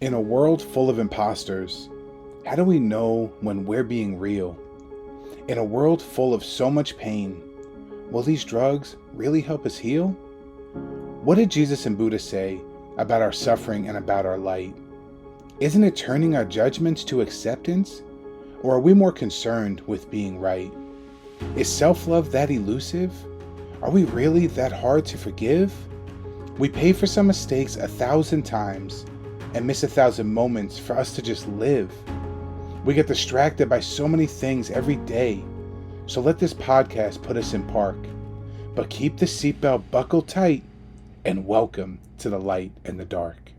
In a world full of imposters, how do we know when we're being real? In a world full of so much pain, will these drugs really help us heal? What did Jesus and Buddha say about our suffering and about our light? Isn't it turning our judgments to acceptance? Or are we more concerned with being right? Is self-love that elusive? Are we really that hard to forgive? We pay for some mistakes 1,000 times and miss 1,000 moments for us to just live. We get distracted by so many things every day. So let this podcast put us in park. But keep the seatbelt buckled tight and welcome to the light and the dark.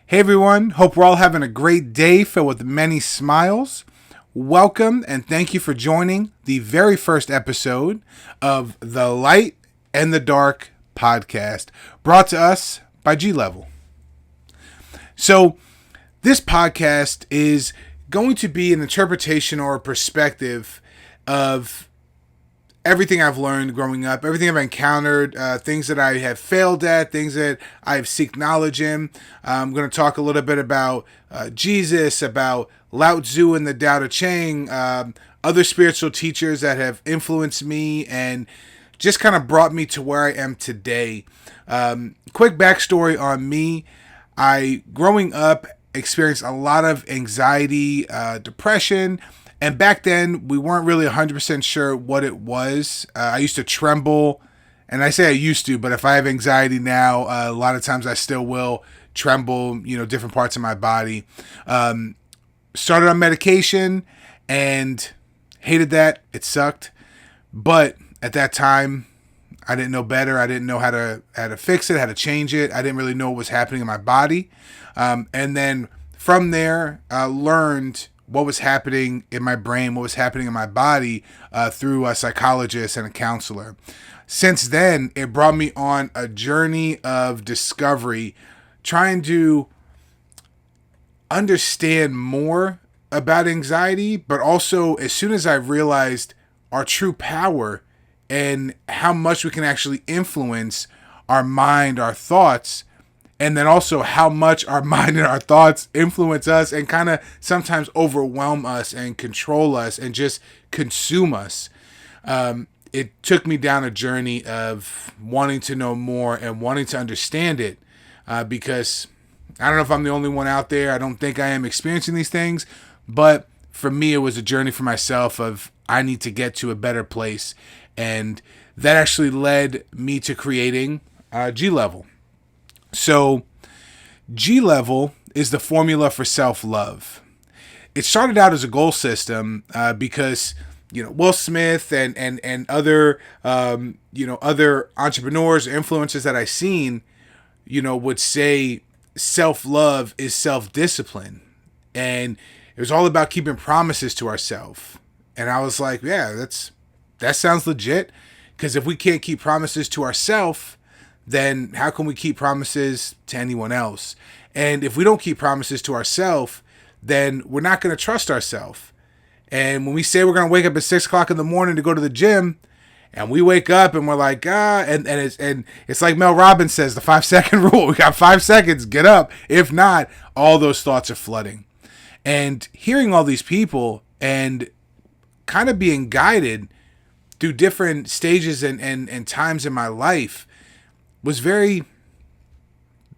Hey everyone, hope we're all having a great day filled with many smiles. Welcome and thank you for joining the very first episode of the Light and the Dark podcast, brought to us by G Level. So this podcast is going to be an interpretation or a perspective of everything I've learned growing up, everything I've encountered, things that I have failed at, things that I've seeked knowledge in. I'm going to talk a little bit about Jesus, about Lao Tzu and the Tao Te Ching, other spiritual teachers that have influenced me and just kind of brought me to where I am today. Quick backstory on me. Growing up, experienced a lot of anxiety, depression, and back then we weren't really 100% sure what it was. I used to tremble, and I say I used to, but if I have anxiety now, a lot of times I still will tremble, different parts of my body. Started on medication and hated that. It sucked. But at that time, I didn't know better. I didn't know how to fix it, how to change it. I didn't really know what was happening in my body. And then from there, learned what was happening in my brain, what was happening in my body through a psychologist and a counselor. Since then, it brought me on a journey of discovery, trying to understand more about anxiety, but also as soon as I realized our true power and how much we can actually influence our mind, our thoughts, and then also how much our mind and our thoughts influence us and kind of sometimes overwhelm us and control us and just consume us. It took me down a journey of wanting to know more and wanting to understand it because I don't know if I'm the only one out there. I don't think I am experiencing these things, but for me, it was a journey for myself of I need to get to a better place. And that actually led me to creating G Level. So G Level is the formula for self-love. It started out as a goal system because Will Smith and other other entrepreneurs, influencers that I've seen, would say self-love is self-discipline, and it was all about keeping promises to ourselves. And I was like, yeah, that sounds legit, because if we can't keep promises to ourselves, then how can we keep promises to anyone else? And if we don't keep promises to ourselves, then we're not going to trust ourselves. And when we say we're going to wake up at 6 o'clock in the morning to go to the gym, and we wake up and we're like, and it's like Mel Robbins says, the 5-second rule. We got 5 seconds, get up. If not, all those thoughts are flooding. And hearing all these people and kind of being guided through different stages and times in my life was very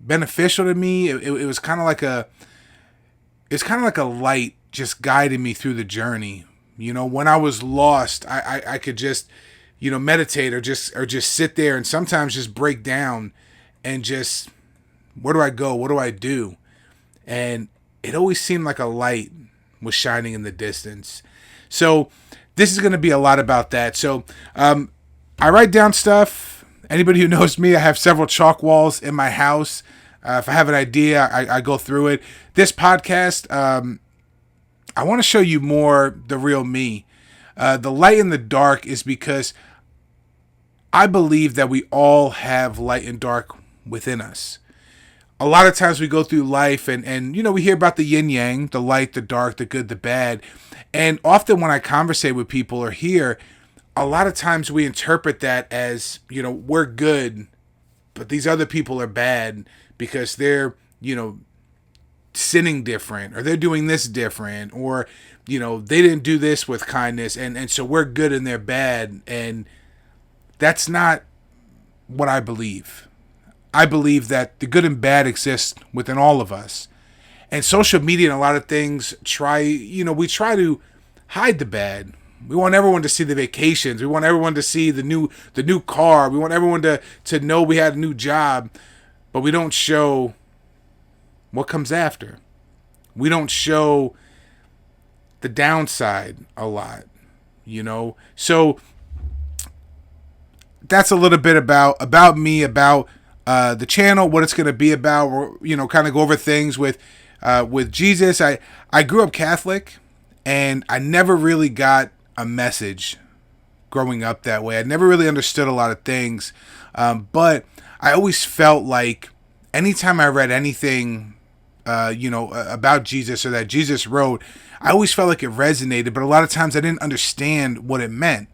beneficial to me. It was kind of like a light just guiding me through the journey. When I was lost, I could just meditate or just sit there and sometimes just break down and just, where do I go? What do I do? And it always seemed like a light was shining in the distance. So this is going to be a lot about that. So I write down stuff. Anybody who knows me, I have several chalk walls in my house. If I have an idea, I go through it. This podcast, I want to show you more the real me. The light and the dark is because I believe that we all have light and dark within us. A lot of times we go through life and we hear about the yin yang, the light, the dark, the good, the bad. And often when I conversate with people or hear, a lot of times we interpret that as, we're good, but these other people are bad because they're you know, sinning different, or they're doing this different, or, you know, they didn't do this with kindness, and so we're good and they're bad. And that's not what I believe. I believe that the good and bad exist within all of us. And social media and a lot of things we try to hide the bad. We want everyone to see the vacations. We want everyone to see the new car. We want everyone to know we had a new job, but we don't show what comes after. We don't show the downside a lot, you know? So that's a little bit about me, about the channel, what it's going to be about. Or, you know, kind of go over things with Jesus. I grew up Catholic, and I never really got a message growing up that way. I never really understood a lot of things, but I always felt like anytime I read anything, about Jesus or that Jesus wrote, I always felt like it resonated, but a lot of times I didn't understand what it meant.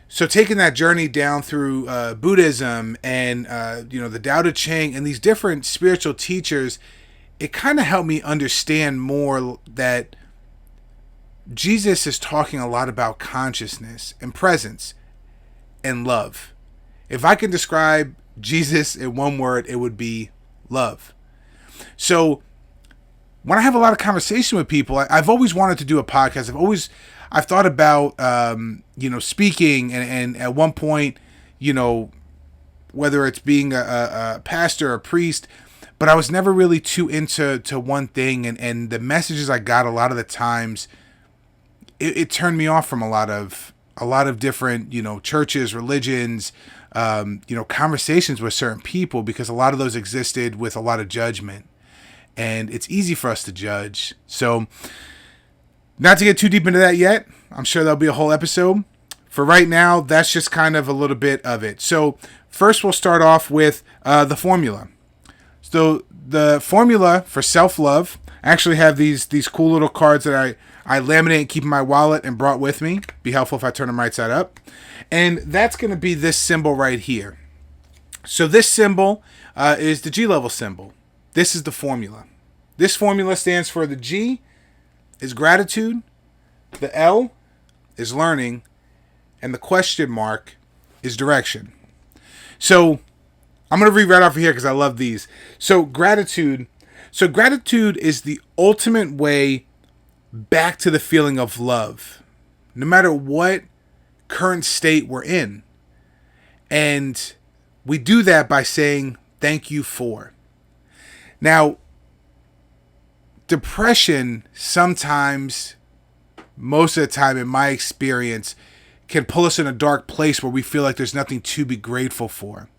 So taking that journey down through Buddhism and the Tao Te Ching and these different spiritual teachers, it kind of helped me understand more that Jesus is talking a lot about consciousness and presence and love. If I can describe Jesus in one word, it would be love. So when I have a lot of conversation with people, I've always wanted to do a podcast. I've thought about, speaking, and at one point, whether it's being a pastor or a priest, but I was never really too into one thing. And the messages I got a lot of the times, it turned me off from a lot of different, churches, religions, conversations with certain people, because a lot of those existed with a lot of judgment. And it's easy for us to judge. So, not to get too deep into that yet. I'm sure there'll be a whole episode. For right now, that's just kind of a little bit of it. So, first we'll start off with the formula. So, the formula for self-love, I actually have these cool little cards that I laminate and keep in my wallet and brought with me. Be helpful if I turn them right side up. And that's going to be this symbol right here. So, this symbol is the G-level symbol. This is the formula. This formula stands for: the G is gratitude, the L is learning, and the question mark is direction. So I'm going to read right off of here because I love these. So gratitude is the ultimate way back to the feeling of love, no matter what current state we're in. And we do that by saying thank you for. Now, depression sometimes, most of the time in my experience, can pull us in a dark place where we feel like there's nothing to be grateful for.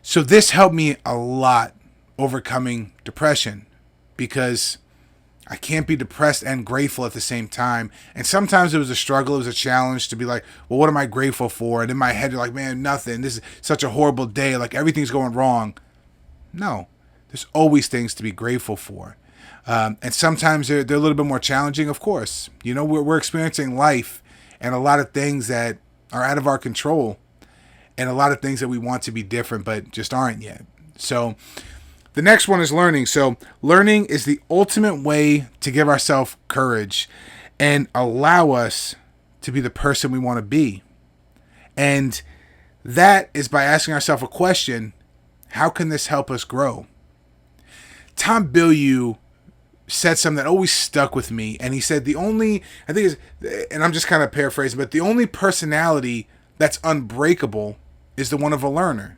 So this helped me a lot overcoming depression, because I can't be depressed and grateful at the same time. And sometimes it was a struggle, it was a challenge to be like, well, what am I grateful for? And in my head, you're like, man, nothing. This is such a horrible day. Like, everything's going wrong. No. There's always things to be grateful for. And sometimes they're a little bit more challenging, of course. We're experiencing life and a lot of things that are out of our control, and a lot of things that we want to be different but just aren't yet. So the next one is learning. So learning is the ultimate way to give ourselves courage and allow us to be the person we want to be. And that is by asking ourselves a question: how can this help us grow? Tom Bilyeu said something that always stuck with me, and he said and I'm just kind of paraphrasing, but the only personality that's unbreakable is the one of a learner.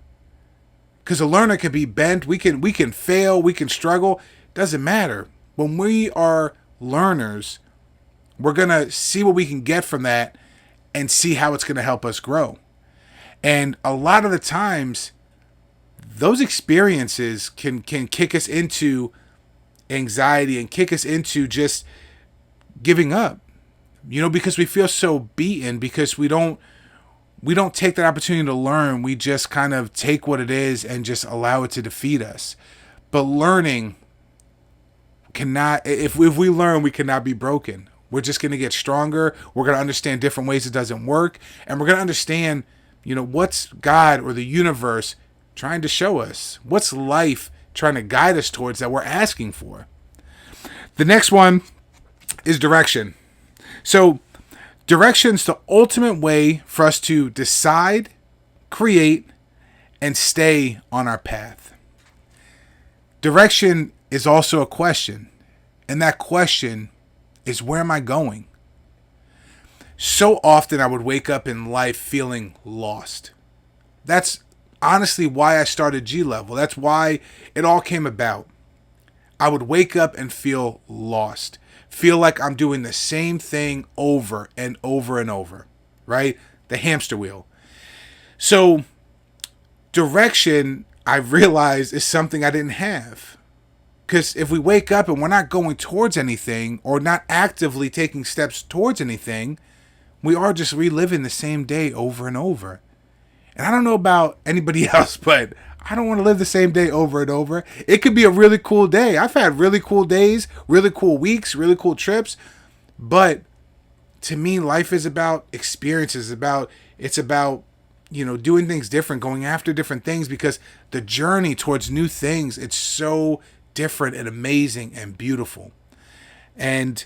Because a learner can be bent, we can fail, we can struggle, doesn't matter. When we are learners, we're gonna see what we can get from that and see how it's gonna help us grow. And a lot of the times, those experiences can kick us into anxiety and kick us into just giving up, because we feel so beaten, because we don't take that opportunity to learn. We just kind of take what it is and just allow it to defeat us. But learning cannot, if we learn, we cannot be broken. We're just going to get stronger. We're going to understand different ways it doesn't work. And we're going to understand, what's God or the universe trying to show us? What's life trying to guide us towards, that we're asking for. The next one is direction. So direction's the ultimate way for us to decide, create, and stay on our path. Direction is also a question, and that question is, where am I going? So often I would wake up in life feeling lost. That's honestly why I started G Level. That's why it all came about. I would wake up and feel lost. Feel like I'm doing the same thing over and over and over, right? The hamster wheel. So direction, I realized, is something I didn't have. Because if we wake up and we're not going towards anything or not actively taking steps towards anything, we are just reliving the same day over and over. And I don't know about anybody else, but I don't want to live the same day over and over. It could be a really cool day. I've had really cool days, really cool weeks, really cool trips. But to me, life is about experiences. It's about doing things different, going after different things, because the journey towards new things, it's so different and amazing and beautiful. And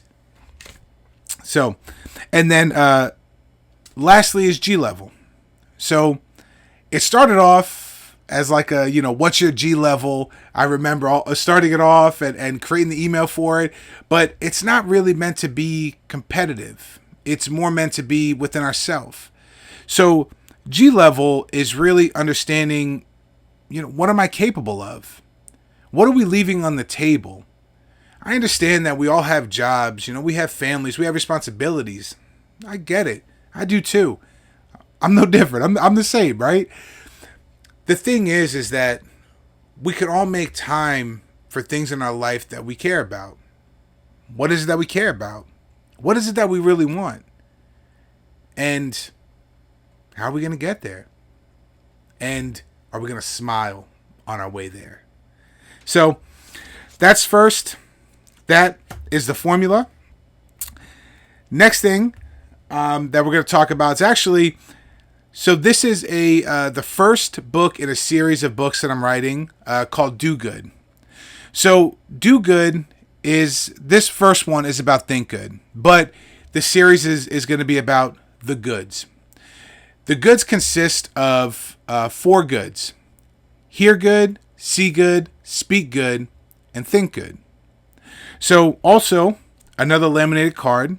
then lastly is G Level. So it started off as like a, what's your G Level? I remember starting it off and creating the email for it, but it's not really meant to be competitive. It's more meant to be within ourselves. So G Level is really understanding, what am I capable of? What are we leaving on the table? I understand that we all have jobs, we have families, we have responsibilities. I get it. I do too. I'm no different. I'm the same, right? The thing is that we can all make time for things in our life that we care about. What is it that we care about? What is it that we really want? And how are we going to get there? And are we going to smile on our way there? So that's first. That is the formula. Next thing that we're going to talk about is actually, so this is the first book in a series of books that I'm writing called Do Good. So Do Good this first one is about Think Good, but the series is going to be about the goods. The goods consist of 4 goods: hear good, see good, speak good, and think good. So also another laminated card.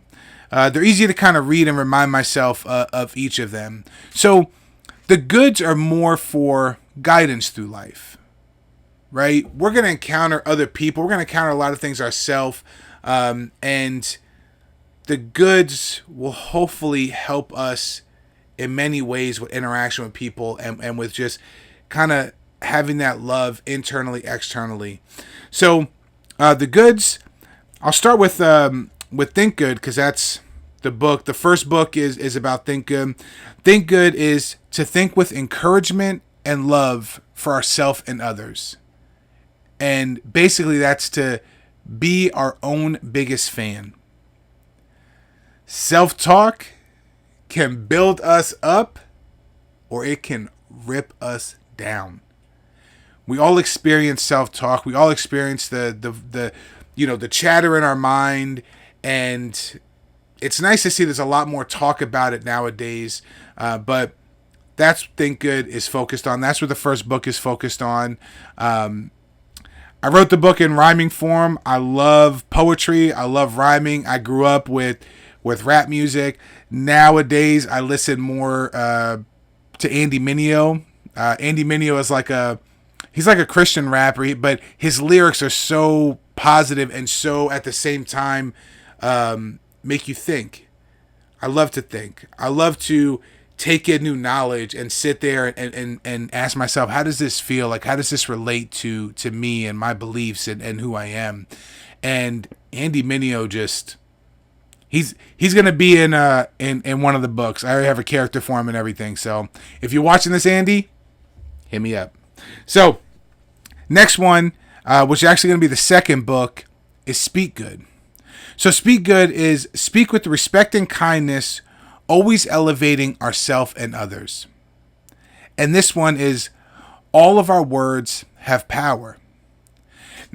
They're easy to kind of read and remind myself of each of them. So the goods are more for guidance through life, right? We're going to encounter other people. We're going to encounter a lot of things ourselves. And the goods will hopefully help us in many ways with interaction with people and with just kind of having that love internally, externally. So the goods, I'll start with Think Good, because that's the book. The first book is about Think Good. Think Good is to think with encouragement and love for ourselves and others. And basically that's to be our own biggest fan. Self-talk can build us up or it can rip us down. We all experience self-talk. We all experience the chatter in our mind, and it's nice to see there's a lot more talk about it nowadays. But that's Think Good is focused on. That's what the first book is focused on. I wrote the book in rhyming form. I love poetry. I love rhyming. I grew up with rap music. Nowadays, I listen more to Andy Mineo. Andy Mineo is he's like a Christian rapper, but his lyrics are so positive and so at the same time make you think. I love to think. I love to take in new knowledge and sit there and ask myself, how does this feel? Like, how does this relate to me and my beliefs and who I am? And Andy Mineo he's gonna be in one of the books. I already have a character for him and everything. So if you're watching this, Andy, hit me up. So next one, which is actually gonna be the second book, is Speak Good. So Speak Good is speak with respect and kindness, always elevating ourselves and others. And this one is all of our words have power.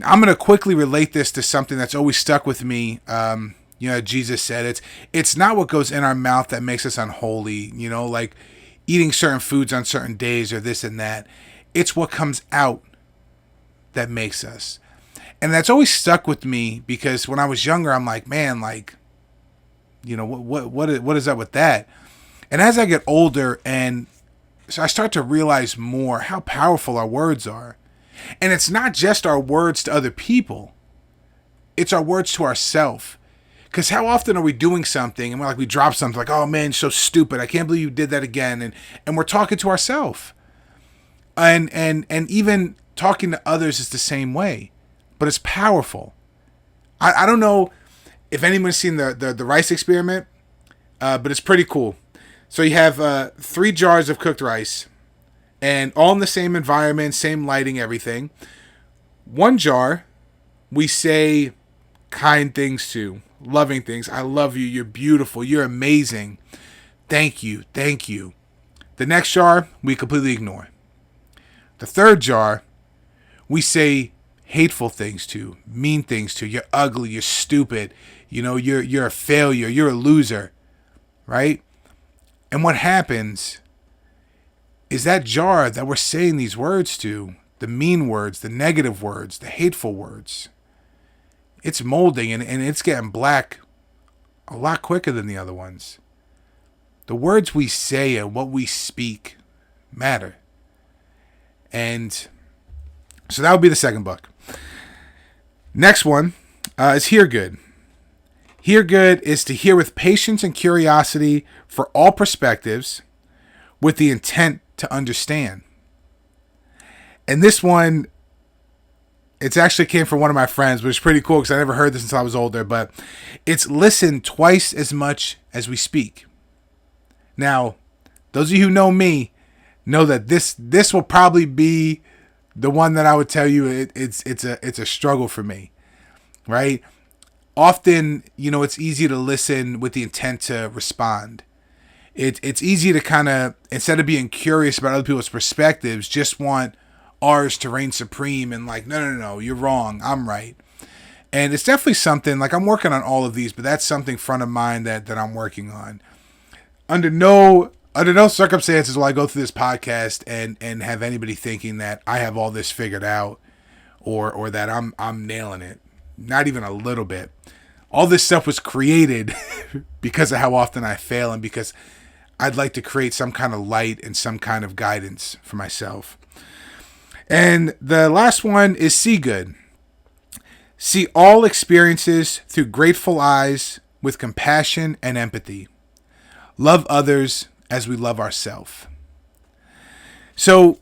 I'm going to quickly relate this to something that's always stuck with me. Jesus said it's not what goes in our mouth that makes us unholy, like eating certain foods on certain days or this and that. It's what comes out that makes us. And that's always stuck with me because when I was younger, I'm like, man, like, what is up with that? And as I get older and so I start to realize more how powerful our words are. And it's not just our words to other people. It's our words to ourselves. Because how often are we doing something and we drop something like, oh man, so stupid. I can't believe you did that again. And we're talking to ourselves. And even talking to others is the same way. But it's powerful. I don't know if anyone's seen the rice experiment, but it's pretty cool. So you have 3 jars of cooked rice, and all in the same environment, same lighting, everything. One jar, we say kind things to, loving things. I love you. You're beautiful. You're amazing. Thank you. Thank you. The next jar, we completely ignore. The third jar, we say hateful things to, mean things to. You're ugly. You're stupid. You're a failure. You're a loser. Right? And what happens is that jar that we're saying these words to, the mean words, the negative words, the hateful words, it's molding and it's getting black a lot quicker than the other ones. The words we say and what we speak matter. And so that would be the second book. Next one is Hear Good. Hear good is to hear with patience and curiosity for all perspectives with the intent to understand. And this one, it actually came from one of my friends, which is pretty cool because I never heard this until I was older, but it's listen twice as much as we speak. Now, those of you who know me know that this will probably be the one that I would tell you it's a struggle for me, right? Often, it's easy to listen with the intent to respond. It's easy to kind of, instead of being curious about other people's perspectives, just want ours to reign supreme and like, no, you're wrong, I'm right. And it's definitely something, like I'm working on all of these, but that's something front of mind that I'm working on. Under no circumstances will I go through this podcast and have anybody thinking that I have all this figured out or that I'm nailing it. Not even a little bit. All this stuff was created because of how often I fail and because I'd like to create some kind of light and some kind of guidance for myself. And the last one is See Good. See all experiences through grateful eyes with compassion and empathy. Love others as we love ourselves. So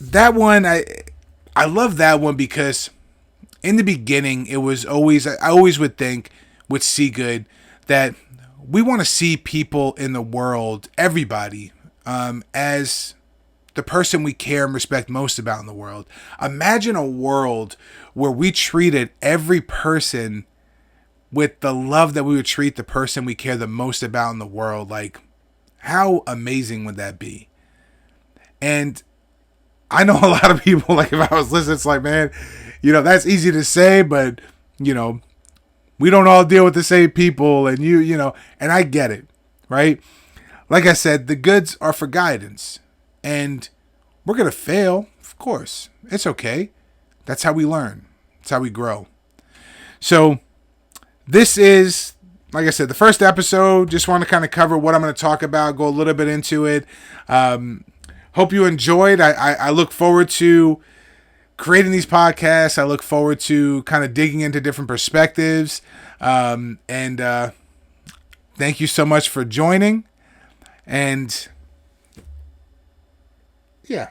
that one, I love that one because in the beginning, I always would think with See Good that we want to see people in the world, everybody, as the person we care and respect most about in the world. Imagine a world where we treated every person with the love that we would treat the person we care the most about in the world. Like, how amazing would that be? And I know a lot of people, like if I was listening, it's like, man, that's easy to say, but, we don't all deal with the same people and and I get it, right? Like I said, the goods are for guidance and we're going to fail. Of course, it's okay. That's how we learn. That's how we grow. So this is, like I said, the first episode. Just want to kind of cover what I'm going to talk about, go a little bit into it. Hope you enjoyed. I look forward to creating these podcasts. I look forward to kind of digging into different perspectives. And thank you so much for joining. And yeah,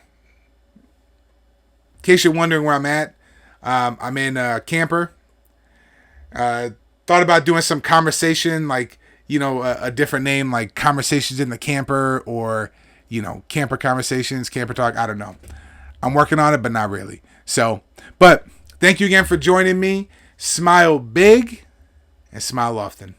in case you're wondering where I'm at, I'm in a camper. Thought about doing some conversation, like, a different name, like Conversations in the Camper or, Camper Conversations, Camper Talk. I don't know. I'm working on it, but not really. So, but thank you again for joining me. Smile big and smile often.